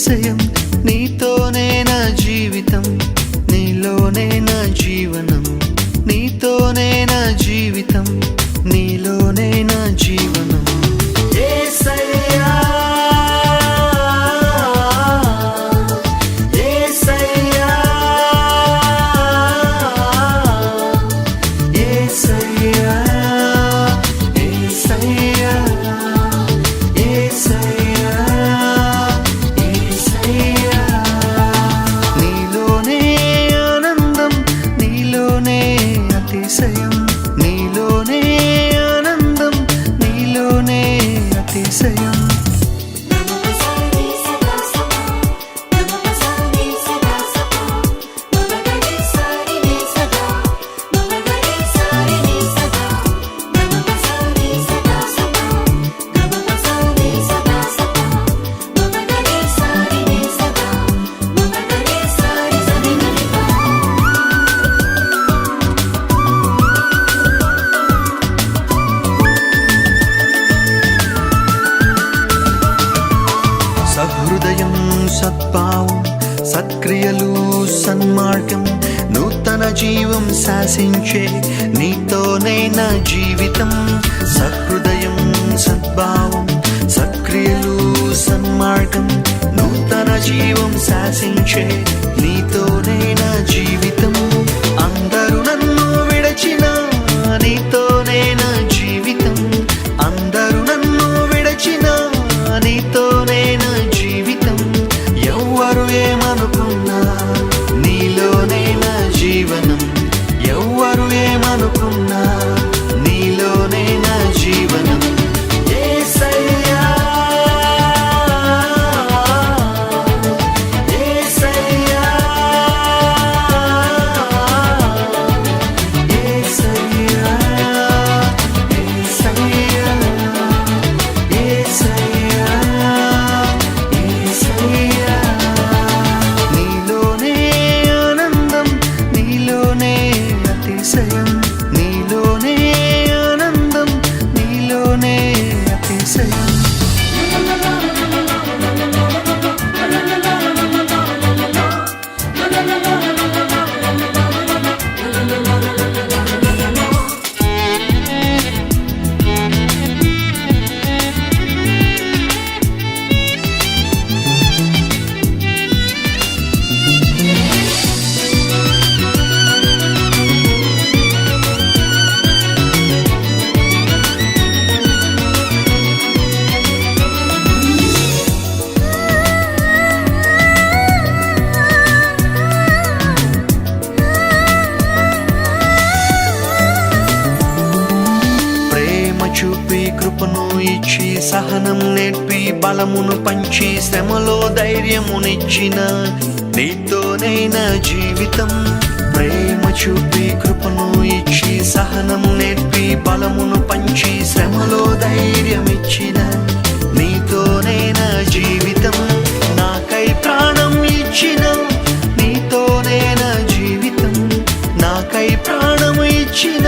అతిశయం, నీతోనే నా జీవితం, నీలోనే నా జీవనం, నీతోనే నా జీవితం, నీలోనే నా జీవనం. యేసయ్యా యేసయ్యా యేసయ్యా యేసయ్యా యేసయ్యా యేసయ్యా. నీలోనే ఆనందం, నీలోనే అతిశయం, నీలోనే ఆనందం, నీలోనే అతిశయం. సహృదయం, సద్భావం, సత్క్రియలు, సన్మార్గం, నూతన జీవం శాసించే నీతోనే నా జీవితం. సహృదయం, సద్భావం, సత్క్రియలు, సన్మార్గం, నూతన జీవం శాసించే నీతోనే నా జీవితం. అందరూ నన్ను విడచిన నీతోనే నా జీవితం, అందరూ నన్ను విడచిన నీతోనే నా జీవితం. ఎవ్వరు ఏమనుకున్నా నీలోనే నా జీవనం, ఎవ్వరు ఏమనుకున్నా నీలోనే నా జీవనం. యేసయ్యా యేసయ్యా యేసయ్యా యేసయ్యా యేసయ్యా యేసయ్యా. నీలోనే ఆనందం, నీలోనే అతిశయం, నీలోనే ఆనందం, నీలోనే అతిశయం. చూపి కృపను ఇచ్చి, సహనం నేర్పి, బలమును పంచి, శ్రమలో ధైర్యమునిచ్చిన నీతోనే నా జీవితం. ప్రేమ చూపి కృపను ఇచ్చి, సహనం నేర్పి, బలమును పంచి, శ్రమలో ధైర్యమిచ్చిన నీతోనే నా జీవితం. నాకై ప్రాణం ఇచ్చిన నీతోనే నా జీవితం, నాకై ప్రాణం ఇచ్చిన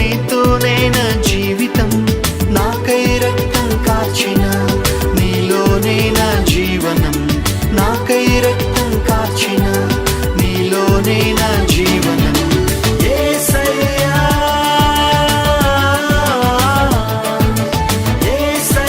నీతోనే నా జీవితం. నాకై రక్తం కార్చిన నీలోనే నా జీవనం, నాకై రక్తం కార్చిన నీలోనే నా జీవనం. యేసయ్యా యేసయ్యా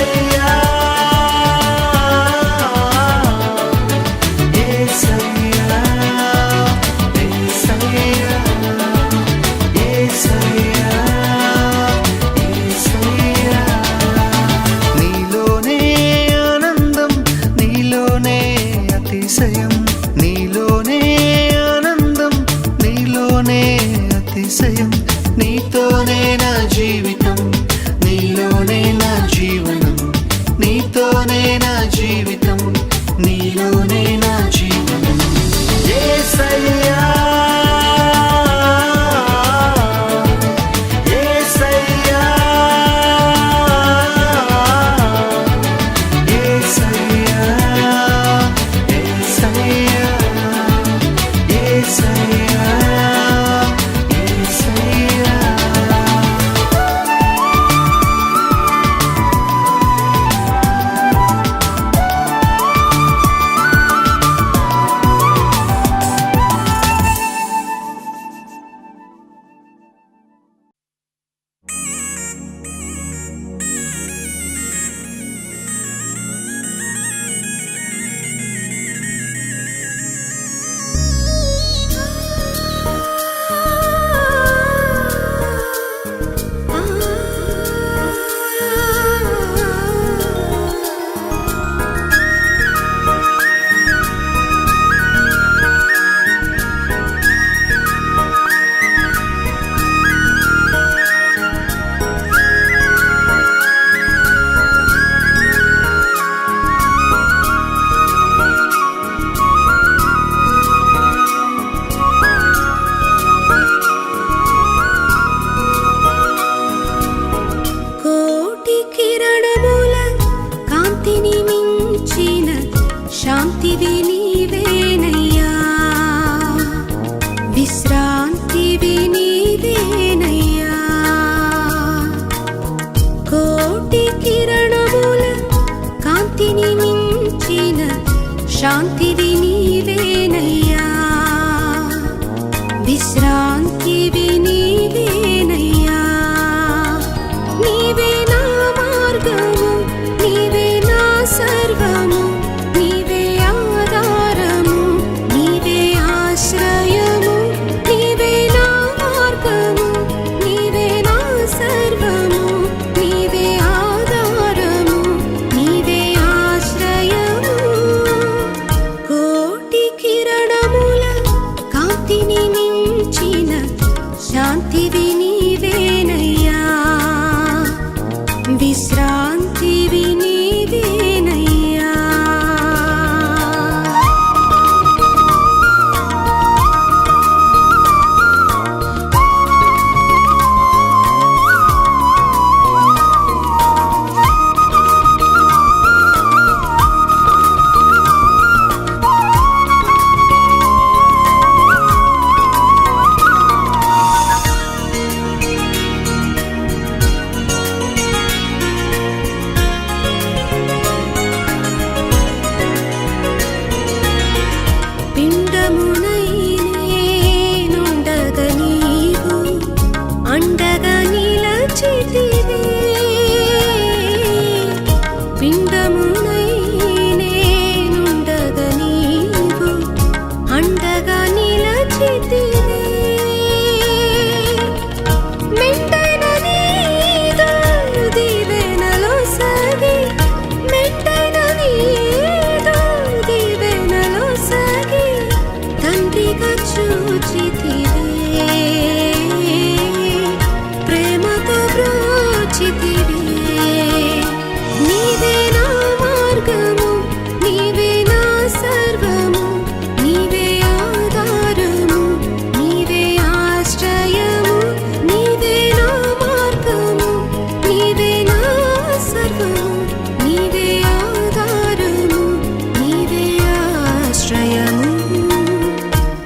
కాంతిని మించిన శాంతివి నీవేనయ్యా, విశ్రాంతివి నీవేనయ్యా. కోటి కిరణముల కాంతిని మించిన శాంతివి నీవేనయ్యా, విశ్రాంతివి నీవేనయ్యా. నీవే నా మార్గము, నీవే నా సర్వము, నీవే ఆధారము, నీవే ఆశ్రయము. నీవే నా మార్గము, నీవే నా సర్వము, నీవే ఆధారము, నీవే ఆశ్రయము. కోటి కిరణముల కాంతిని మించిన శాంతివి నీవేనయ్యా, విశ్రాంతివి నీవేనయ్యా. పిండమునైనేనుండగ నీవు అండగా నిలచితివే, పిండమునైనేనుండగ నీవు అండగా నిలచితివే. మెంటైన నీదు దీవెనలో సగి, మెంటైన నీదు దీవెనలో సగి తండ్రిగా చూచితివే, ప్రేమతో బ్రోచితివే. నీవే నా మార్గము, నీవే నా సర్వము, నీవే ఆధారము, నీవే ఆశ్రయము. నీవే నా మార్గము, నీవే నా సర్వము, నీవే ఆధారము, నీవే ఆశ్రయము.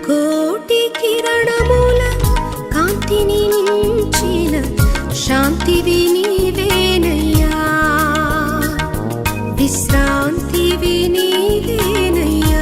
కోటి కిరణముల కాంతిని మించిన శాంతివి నీవేనయ్యా, విశ్రాంతివి నీవేనయ్యా.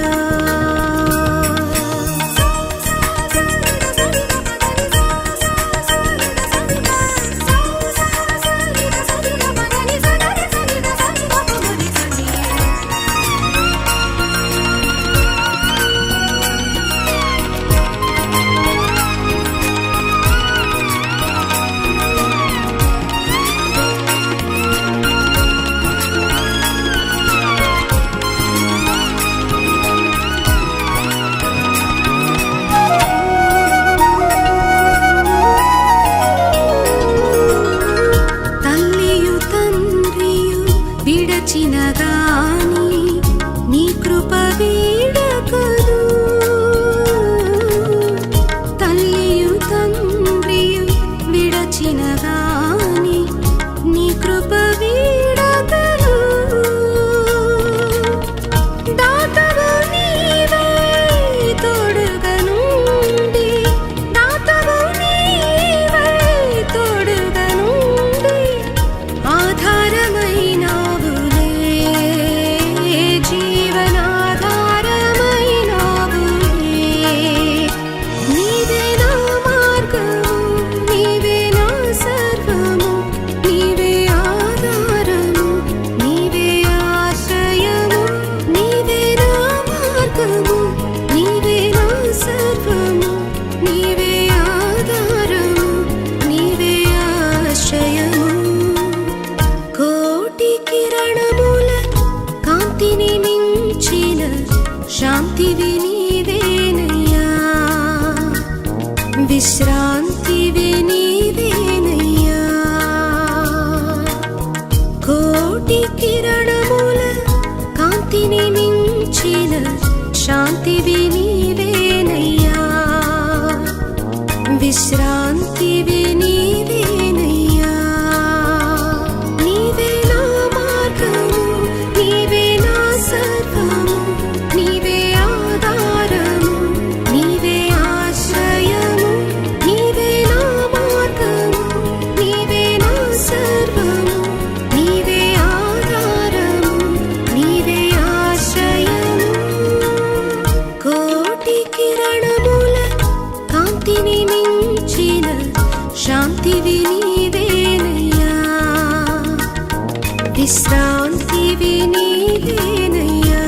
తల్లియు తండ్రియు విడచిన గాని నీ కృప వీడకదు, తల్లియు తండ్రియు విడచిన గాని నీ కృప వీడకదు. దాతవు నీవే తోడుగా నుండి, దాతవు నీవే తోడుగా నుండి ఆధారమైనావులే, జీవనాధారమైనావులే. నీవే నా మార్గము, నీవే నా సర్వము, నీవే ఆధారము, నీవే ఆశ్రయము. నీవే నా మార్గము, నీవే నా సర్వము, నీవే ఆధారము, నీవే ఆశ్రయము. కోటి కిరణముల కాంతిని మించిన శాంతివి నీవేనయ్యా, విశ్రాంతివి నీవేనయ్యా. కోటి కిరణముల కాంతిని మించిన శాంతివి నీవేనయ్యా, విశ్రాంతివి నీవేనయ్యా. నీవే నా మార్గము, నీవే విశ్రాంతివి నీవేనయ్యా.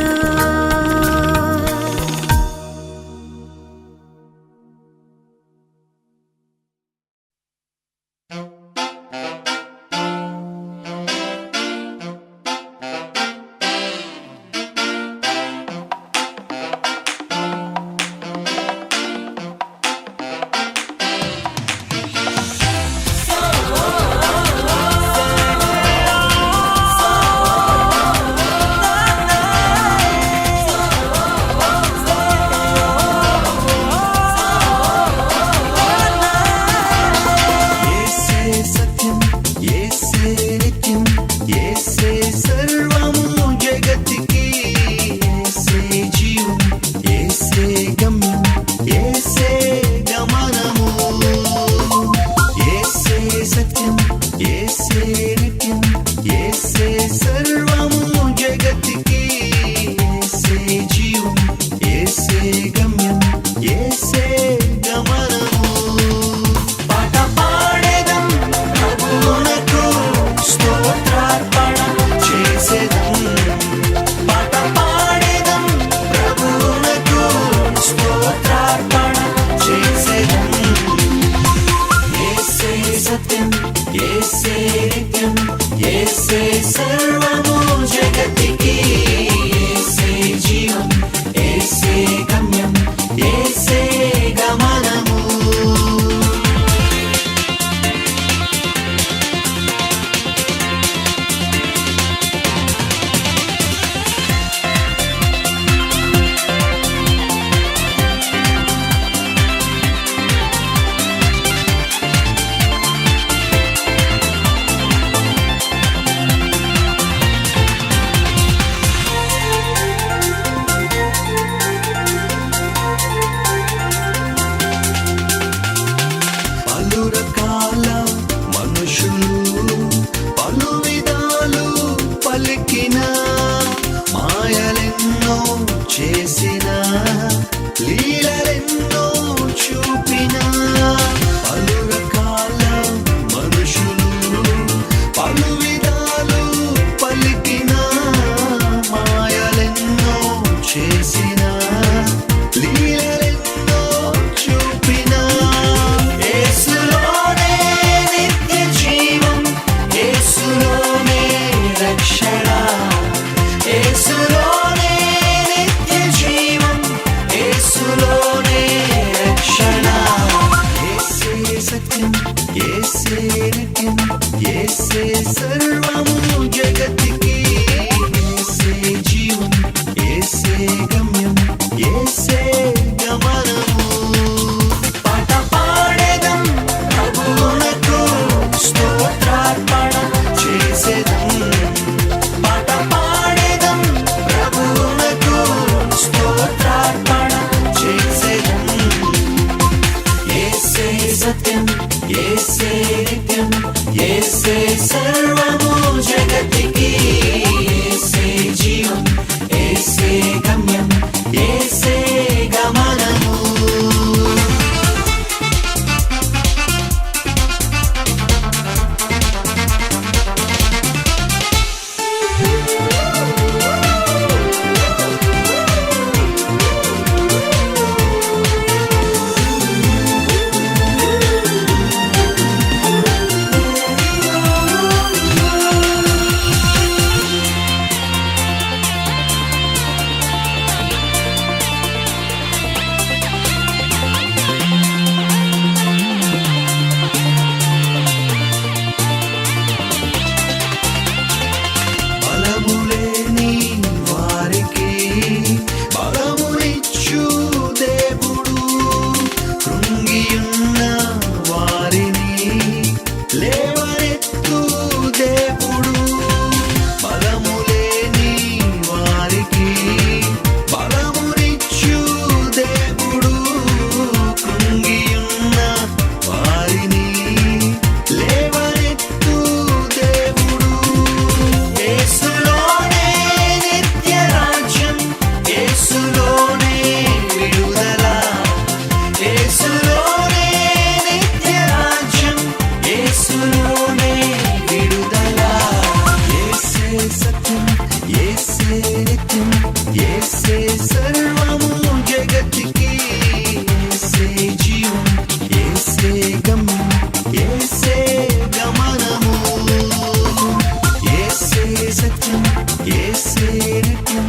సత్యం యేసే నిత్యం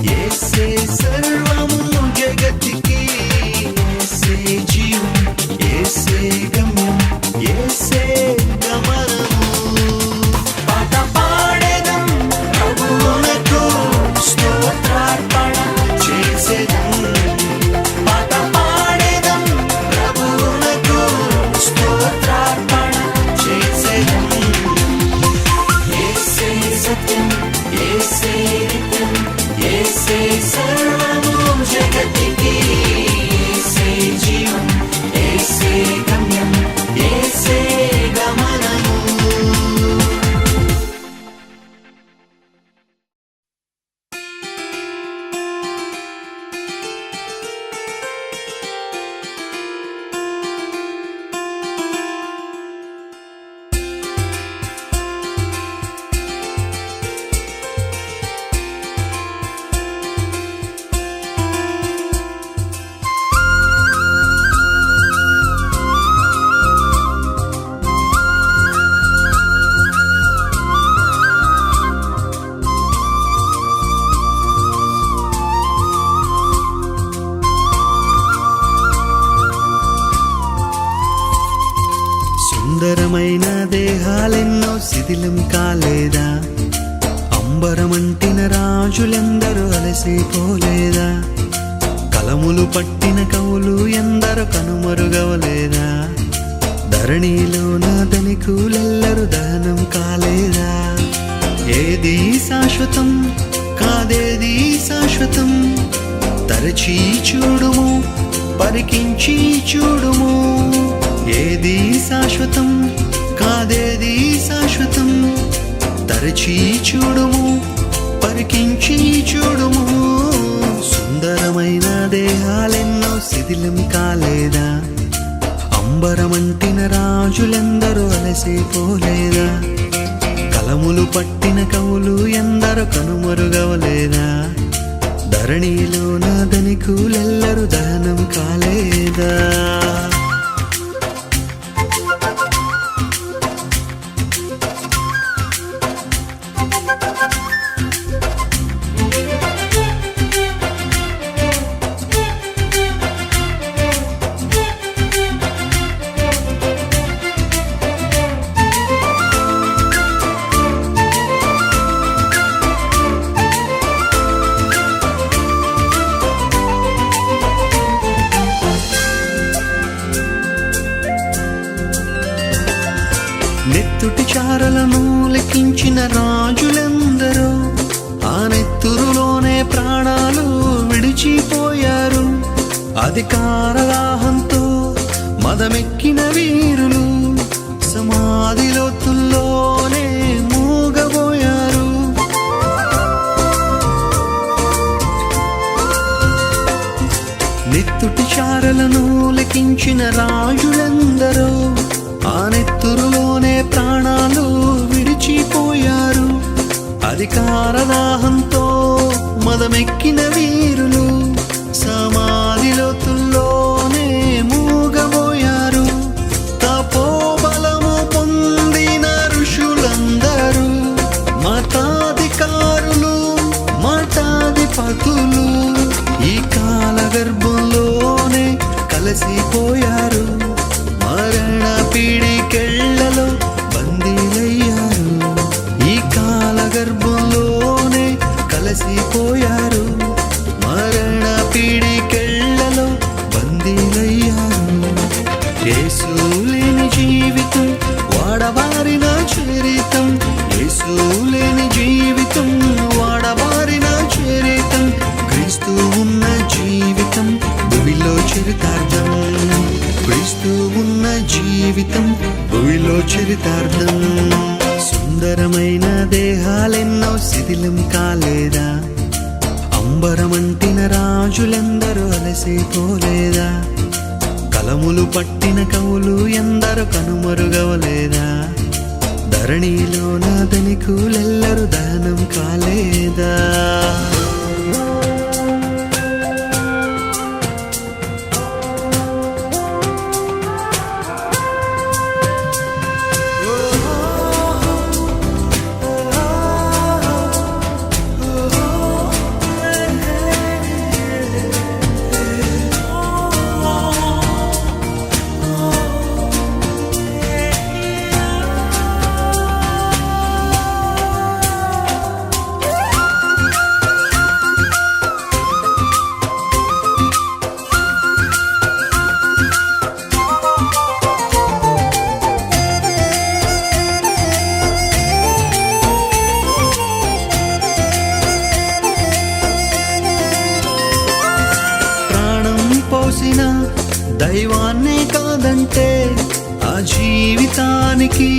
యేసే సర్వము జగతికి యేసే జీవం యేసే గమ్యం యేసే గమనము పాట పాడేదం ప్రభువునకు స్తోత్రార్పణ చేసేదం పాట పాడేదం ప్రభువునకు స్తోత్రార్పణ చేసేదం యేసే సత్యం యేసే నిత్యం యేసే సర్వము జగతికి యేసే జీవం యేసే గమ్యం యేసే గమనము సుందరమైన దేహాలెన్నో శిథిలం కాలేదా అంబరమంటిన రాజులెందరూ అలసిపోలేదా కలములు పట్టిన కవులు ఎందరో కనుమరుగవలేదా ధరణిలోన ధనికులెల్లరూ దహనం కాలేదా ఏది శాశ్వతం కాదేది శాశ్వతం తరచి చూడుము పరికించి చూడుము ఏది శాశ్వతం కాదేది శాశ్వతం తరచి చూడుము పరికించి చూడుము సుందరమైన దేహాలెన్నో శిథిలం కాలేదా అంబరమంటిన రాజులెందరూ అలసిపోలేదా కలములు పట్టిన కవులు ఎందరో కనుమరుగవలేదా ధరణిలోన ధనికులెల్లరూ దహనం కాలేదా నెత్తుటి చారలను లెక్కించిన రాజులెందరో ఆ నెత్తురులోనే ప్రాణాలు విడిచిపోయారు అధికార దాహంతో మదమెక్కిన వీరులు సమాధి లోతుల్లోనే మూగబోయారు నెత్తుటి చారలను లెక్కించిన రాజులెందరో ఆ నెత్తురులోనే ప్రాణాలు విడిచిపోయారు అధికార దాహంతో మదమెక్కిన వీరులు సమాధి లోతుల్లోనే మూగబోయారు తపోబలము పొందిన ఋషులందరూ మతాధికారులు మఠాధిపతులు ఈ కాల గర్భంలోనే కలసిపోయారు మరణ పీడికెళ్లలో బందీలయ్యారు ఈ కాల గర్భంలోనే కలసిపోయారు మరణ పీడికెళ్లలో బందీలయ్యారు యేసు లేని జీవితం వాడబారిన చరితం యేసు లేని జీవితం వాడబారిన చరితం క్రీస్తు ఉన్న జీవితం భూమిలో చరితార్థం క్రీస్తు ఉన్న జీవితం భూమిలో చరితార్థం సుందరమైన దేహాలెన్నో శిథిలం కాలేదా అంబరమంటిన రాజులెందరూ అలసిపోలేదా కలములు పట్టిన కవులు ఎందరో కనుమరుగవలేదా ధరణిలోన ధనికులెల్లరూ దహనం కాలేదా పోసిన దైవాన్నే కాదంటే ఆ జీవితానికి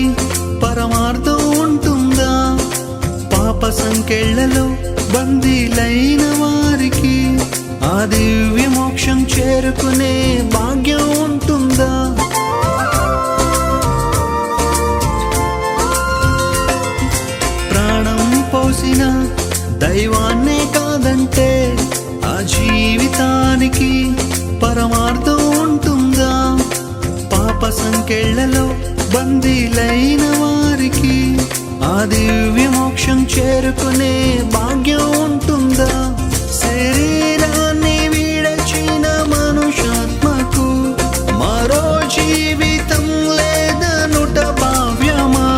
పరమార్థం ఉంటుందా? పాప సంకెళ్లలో బందీలైన వారికి ఆ దివ్య మోక్షం చేరుకునే భాగ్యం ఉంటుందా? ప్రాణం పోసిన దైవాన్నే కాదంటే ఆ జీవితానికి పరమార్థం ఉంటుందా? పాప సంకెళ్లలో బందీలైన వారికి ఆ దివ్య మోక్షం చేరుకునే భాగ్యం ఉంటుందా? శరీరాన్ని విడచిన మనుష్యాత్మకు మరో జీవితం లేదనుట భావ్యమా?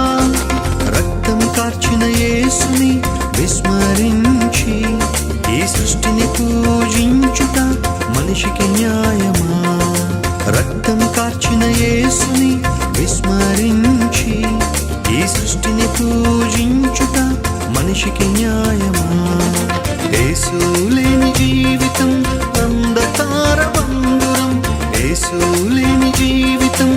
రక్తం కార్చిన యేసుని విస్మరించి ఈ సృష్టిని పూజించుట మనిషికి న్యాయమా? రక్తం కార్చిన యేసుని విస్మరించి ఈ సృష్టిని పూజించుట మనిషికి న్యాయమా? యేసు లేని జీవితం అంధకార బంధురం, యేసు లేని జీవితం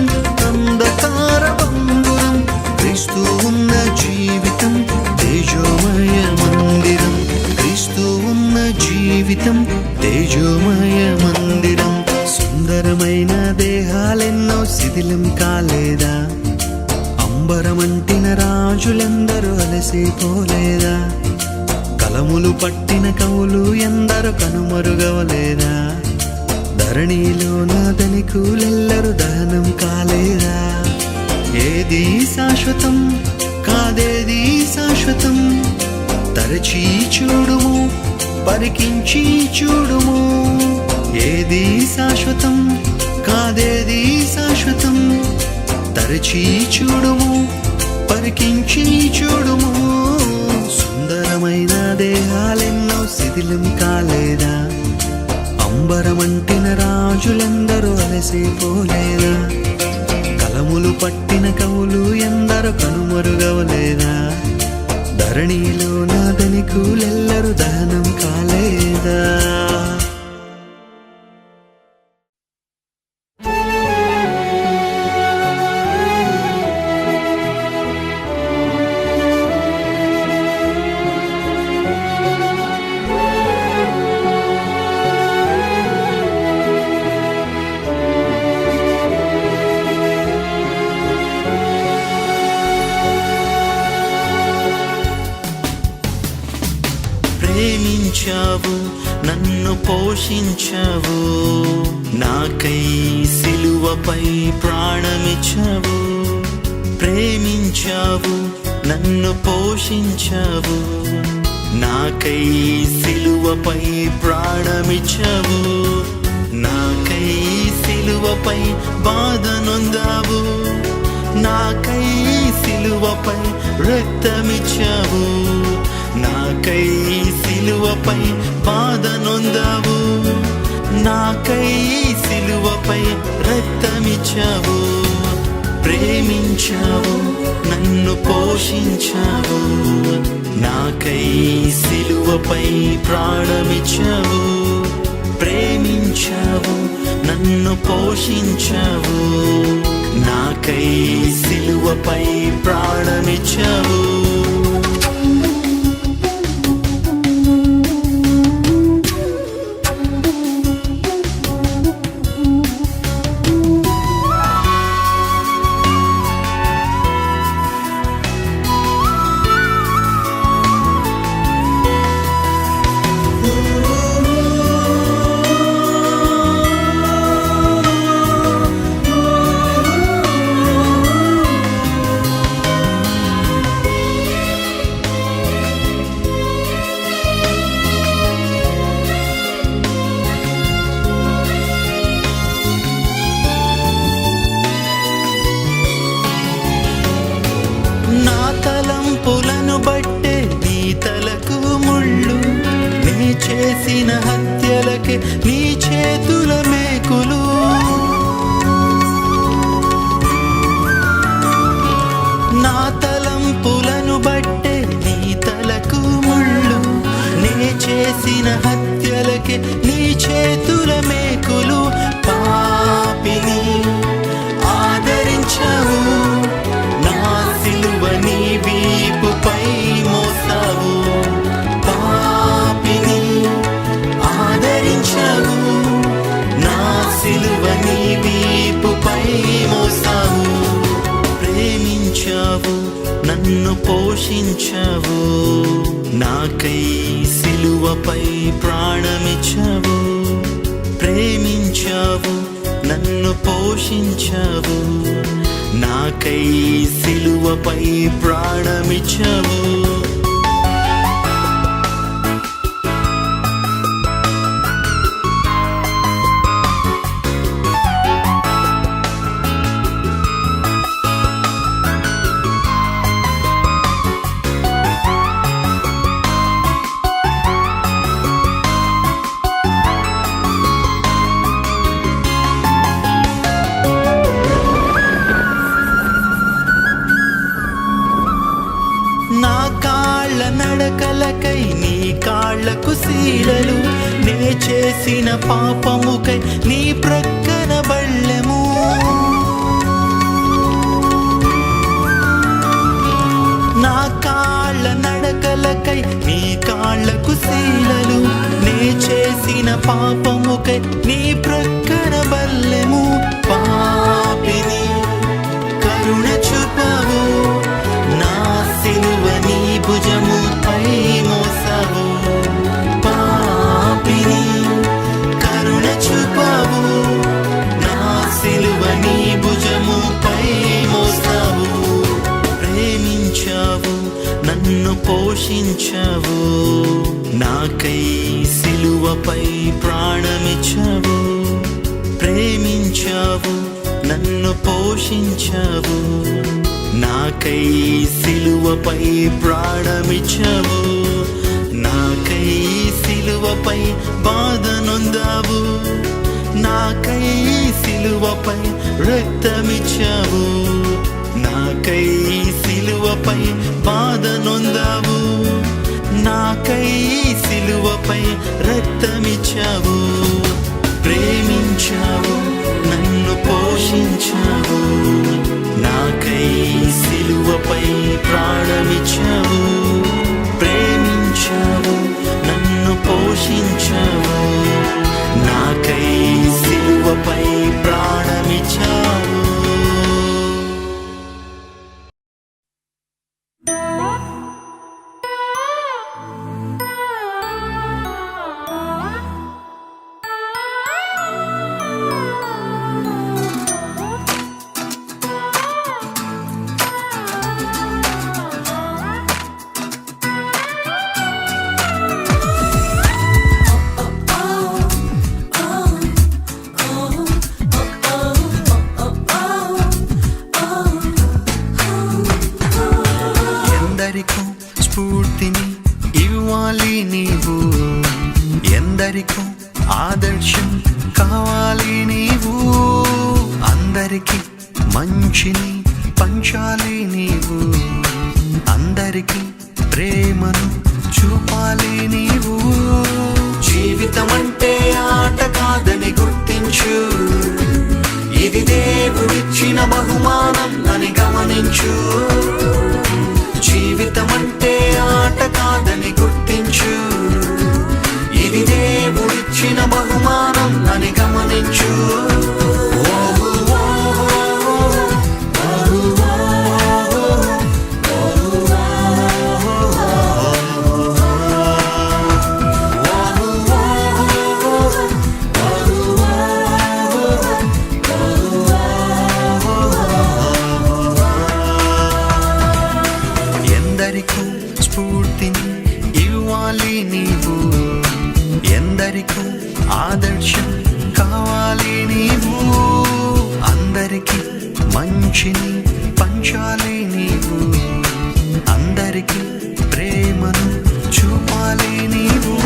అంధకార బంధురం. క్రీస్తు ఉన్న జీవితం తేజోమయ మందిరం, క్రీస్తు ఉన్న జీవితం తేజోమయ మందిరం. సుందరమైన దేహాలెన్నో శిథిలం కాలేదా? అంబరమంటిన రాజులెందరూ అలసిపోలేదా? కలములు పట్టిన కవులు ఎందరో కనుమరుగవలేదా? ధరణిలోన ధనికులెల్లరూ దహనం కాలేదా? ఏది శాశ్వతం కాదేది శాశ్వతం, తరచి చూడుము పరికించి చూడుము. ఏది శాశ్వతం కాదేది శాశ్వతం, తరచి చూడుము పరికించి చూడుము. సుందరమైన దేహాలెన్నో శిథిలం కాలేదా? అంబరమంటిన రాజులెందరూ అలసిపోలేదా? కలములు పట్టిన కవులు ఎందరో కనుమరుగవలేదా? ధరణిలోన ధనికులెల్లరూ దహనం కాలేదా? ప్రేమించావు నన్ను పోషించావు, నాకై సిలువపై ప్రాణమిచ్చావు. ప్రేమించావు నన్ను పోషించావు, నాకై సిలువపై ప్రాణమిచ్చావు. నాకై సిలువపై బాధ నొందావు, నాకై సిలువపై రక్తమిచ్చావు. నాకై సిలువపై బాధ నొందావు, నాకై సిలువపై రక్తమిచ్చావు. ప్రేమించావు నన్ను పోషించావు, నాకై సిలువపై ప్రాణమిచ్చావు. ప్రేమించావు నన్ను పోషించావు, నాకై సిలువపై ప్రాణమిచ్చావు. తలంపులను బట్టే నీ తలకు ముళ్ళు, నీ చేసిన హత్యలకే నీ చేతుల మేకులు. నా తలంపులను బట్టే నీ తలకు ముళ్ళు, నీ చేసిన హత్యలకే నీ చేతుల మేకులు. పోషించావు, నాకై సిలువపై ప్రాణమిచ్చావు. ప్రేమించావు, నన్ను పోషించావు, నాకై సిలువపై ప్రాణమిచ్చావు. నా కాళ్ళ నడకలకై నీ కాళ్ళకు సీలలు, నే చేసిన పాపముకై నీ ప్రక్కన బళ్ళెము. నా కాళ్ళ నడకలకై నీ కాళ్ళకు సీలలు, నే చేసిన పాపముకై నీ ప్రక్కన బళ్ళెము. పాపిని కరుణ చూపావు, నా సిలువ నీ భుజముపై మోసావు. పాపిని కరుణ చూపావు, నా సిలువ నీ భుజముపై మోసావు. ప్రేమించావు, నన్ను పోషించావు, నాకై సిలువపై ప్రాణమిచ్చావు. ప్రేమించావు, నన్ను పోషించావు, నాకై సిలువపై ప్రాణమిచ్చావు. నాకై సిలువపై బాధ నొందావు, నాకై సిలువపై రక్తమిచ్చావు. నాకై సిలువపై బాధ నొందావు, నాకై సిలువపై రక్తమిచ్చావు. ప్రేమించావు, నన్ను పోషించావు, నాకై సిలువపై ప్రాణమిచ్చావు. ప్రేమించావు, నన్ను పోషించావు, నాకై సిలువపై ప్రాణమిచ్చావు. ఎందరికో స్ఫూర్తిని ఇవ్వాలి నీవు, ఎందరికో ఆదర్శం కావాలి నీవు. అందరికి మంచిని పంచాలి నీవు, అందరికి ప్రేమను చూపాలి నీవు. జీవితం అంటే ఆట కాదని గుర్తించు, ఇది దేవుడిచ్చిన బహుమానం అని గమనించు. జీవితం అంటే ఆట కాదని గుర్తించు, ఇది దేవుడిచ్చిన బహుమానం అని గమనించు. ఎందరికో స్ఫూర్తిని ఇవ్వాలి నీవు, ఎందరికో ఆదర్శం కావాలి నీవు. అందరికి మంచిని పంచాలి నీవు, అందరికి ప్రేమను చూపాలి నీవు.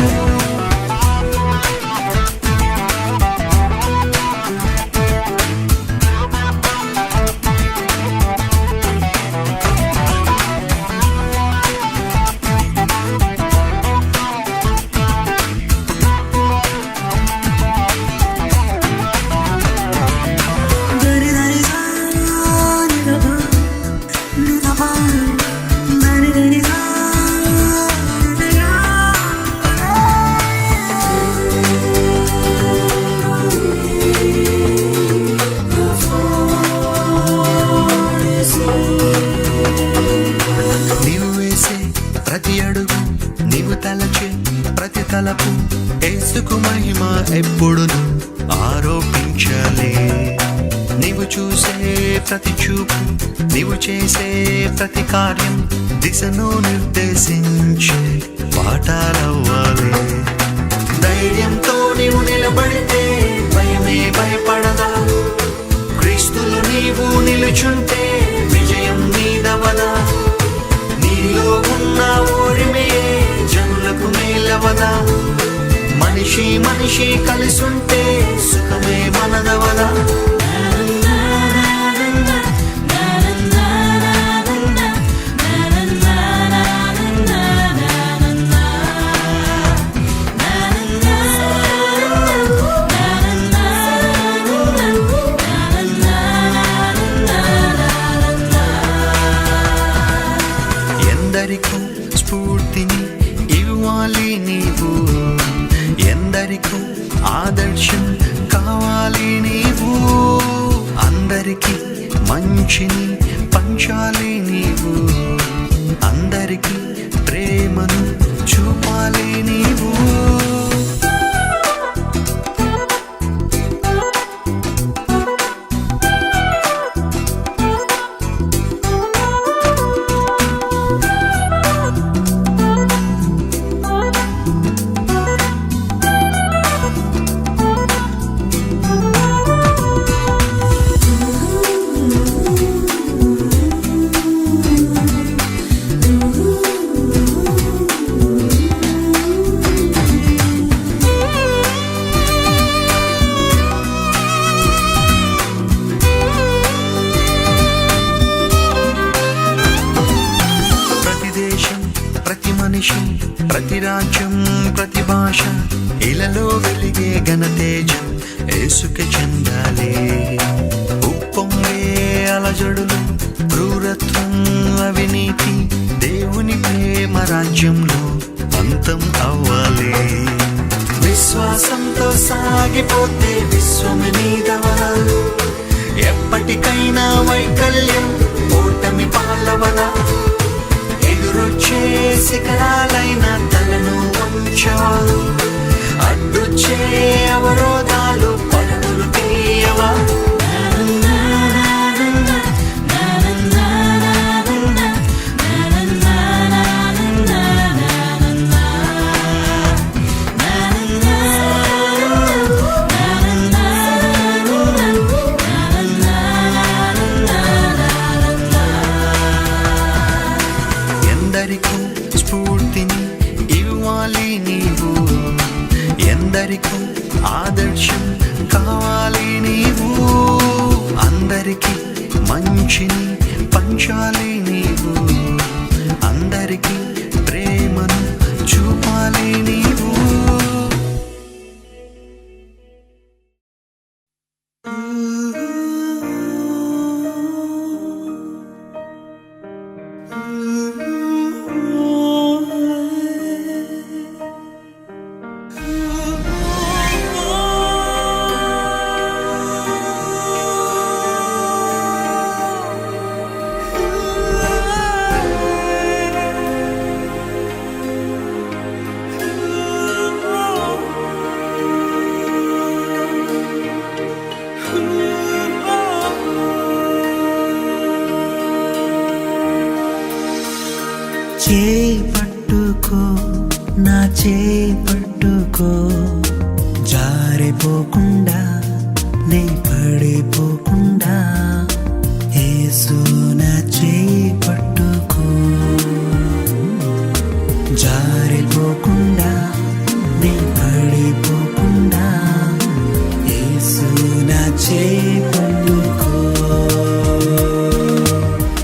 కలకలపు యేసుకు మహిమ ఎప్పుడును ఆరోపించలే. నీవు చూసే ప్రతి చూపు, నీవు చేసే ప్రతి కార్యం దిశను నిర్దేశించే పాఠాలవ్వాలి. ధైర్యంతో నీవు నిలబడితే భయమే భయపడదా. క్రీస్తులు నీవు నిలుచుంటే విజయం నీదవదా. నీలో ఉన్న ఓరిమే జనులకు మేలవదా. మనిషి కలిసుంటే సుఖమే మనదవదా. ఎందరికో స్ఫూర్తిని ఇవ్వాలి నీవు, ఎందరికో ఆదర్శం కావాలి నీవు. అందరికీ మంచిని పంచాలి నీవు, అందరికీ ప్రేమను చూపాలి నీవు. ప్రతి మనిషి, ప్రతి రాజ్యం, ప్రతి భాష ఇలలో వెలిగే ఘనతేజం యేసుకే చెందాలి. ఉప్పొంగే అలజడులు, క్రూరత్వం, అవినీతి దేవుని ప్రేమ రాజ్యంలో అంతం అవ్వాలి. విశ్వాసంతో సాగిపోతే విశ్వమే నీదవదా. ఎప్పటికైనా వైకల్యం ఓటమి పాలవదా. ఎదురొచ్చే శిఖరాలైన తలను వంచవా. అడ్డొచ్చే అవరోధాలు పరుగులు తీయవా. ఎందరికో స్ఫూర్తిని ఇవ్వాలి నీవు, ఎందరికో ఆదర్శం కావాలి నీవు. అందరికీ మంచిని పంచాలి నీవు, అందరికీ ప్రేమను చూపాలి నీవు. చేయి పట్టుకో, నా చేయి పట్టుకో, జారిపోకుండా నే పడిపోకుండా. యేసు నా చేయి పట్టుకో, జారిపోకుండా నే పడిపోకుండా. యేసు నా చేయి పట్టుకో,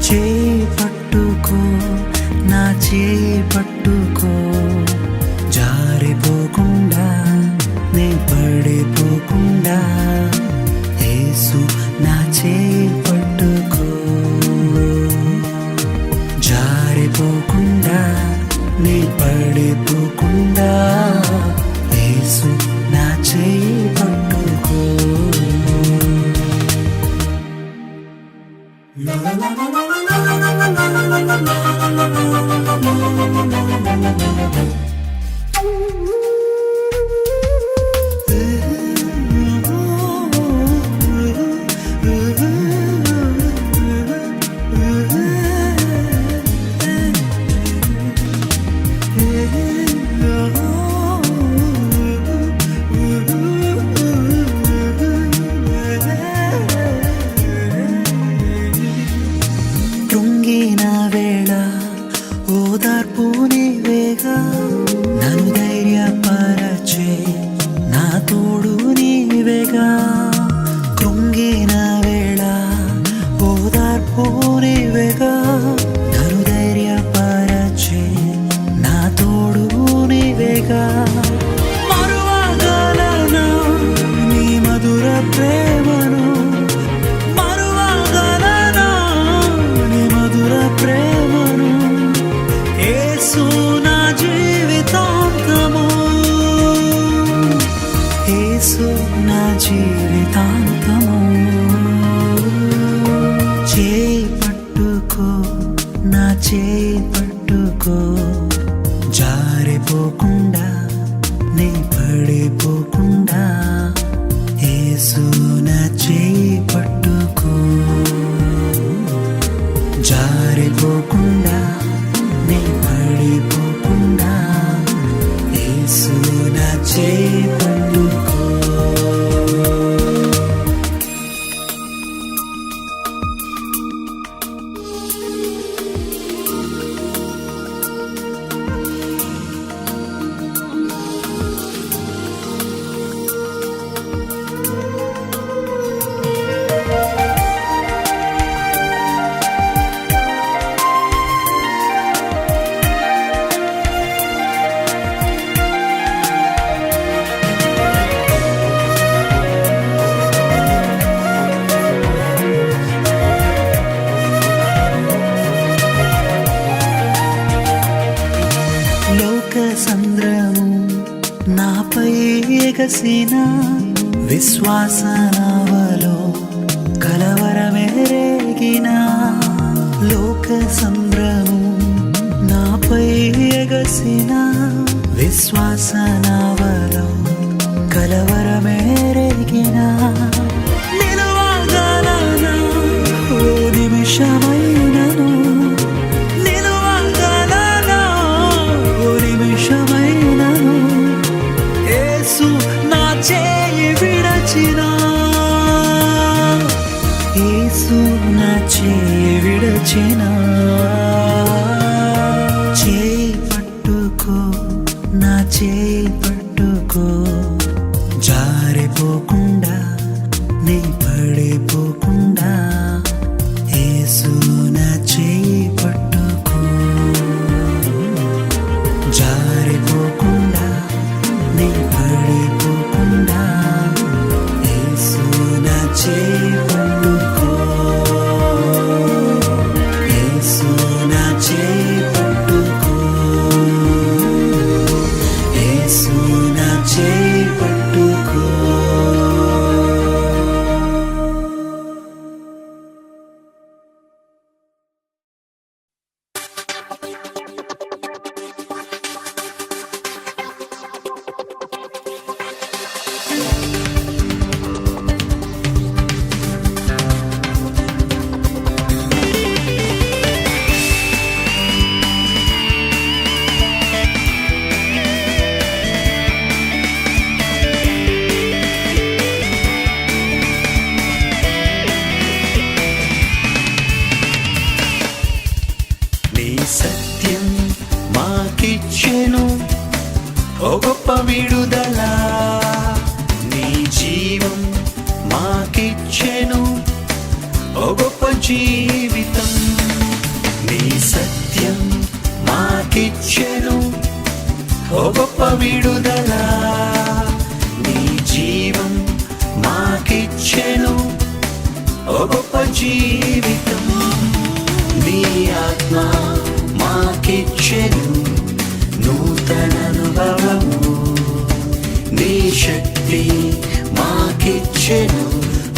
చేయి పట్టుకో, నా చేయి పట్టుకో, జారిపోకుండా నే పడిపోకుండా. యేసు నా చేయి పట్టుకో, జారిపోకుండా నే పడిపోకుండా. యేసు నా చేయి పట్టుకో. Thank you. తోడుగా మరువగలనా నీ మధుర ప్రేమను, మరువగలనా నీ మధుర ప్రేమను. యేసు నా జీవితాంతము, యేసు నా జీవితాంతము. చేయి పట్టుకో, నా చేయి పట్టుకో, జారిపోకుండా నీ పడిపోకుండా. యేసు నా చేయి పట్టుకో, జారిపోకుండా నీ పడిపోకుండా. యేసు నా చేయి పట్టుకో. లోక సంద్రము నాపై ఎగసిన విశ్వాస నావలో కలవరమెరేగిన. లోక సంద్రము నాపై ఎగసిన విశ్వాస నావలో కలవరమెరేగిన. నిలువగలనా ఓ నిమిషమైనను, నిలువగలనా ఓ నిమిషమైనను. యేసు నా చేయి విడచినా, యేసు నా చేయి విడచినా. చేయి పట్టుకో, నా చేయి పట్టుకో, జారిపోకుండా నీ పడిపోకుండా. యేసు నా చేయి పట్టుకో, జారిపోకుండా నీ పడిపోకుండా. యేసు నా చేయి పట్టుకో, యేసు నా చేయి పట్టుకో, యేసు నా చేయి పట్టుకో. నీ సత్యం మాకిచ్చెను ఓ గొప్ప విడుదల, నీ జీవం మాకిచ్చెను ఓ గొప్ప జీవితం. నీ సత్యం మాకిచ్చెను ఓ గొప్ప విడుదల, నీ జీవం మాకిచ్చెను ఓ గొప్ప జీవితం. నీ ఆత్మ మాకిచ్చెను నూతన అనుభవము, నీ శక్తి మాకిచ్చెను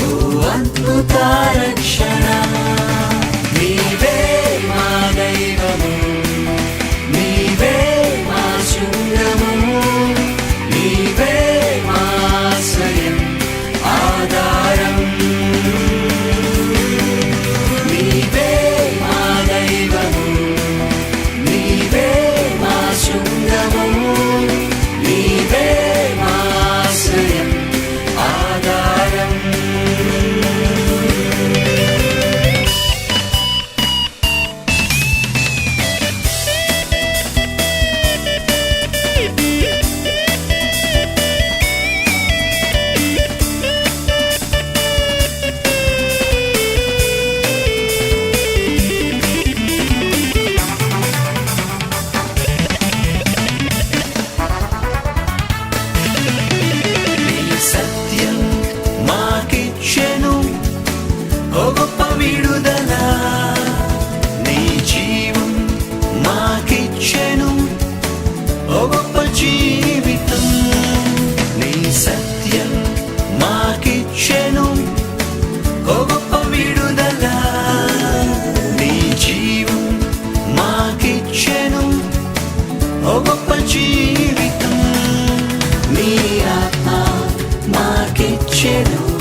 ఓ అద్భుత రక్షణ. నీవే మా దైవము, నీవే మా శృంగము, నీవే మా ఆశ్రయం ఆధారం. నీవే మా దైవము, నీవే మా శృంగము, నీవే మా ఆశ్రయం ఆధారం. జీవితం. నీ సత్యం మాకిచ్చెను ఓ గొప్ప విడుదల. నీ జీవం మాకిచ్చెను ఓ గొప్ప జీవితం. నీ ఆత్మ మాకిచ్చెను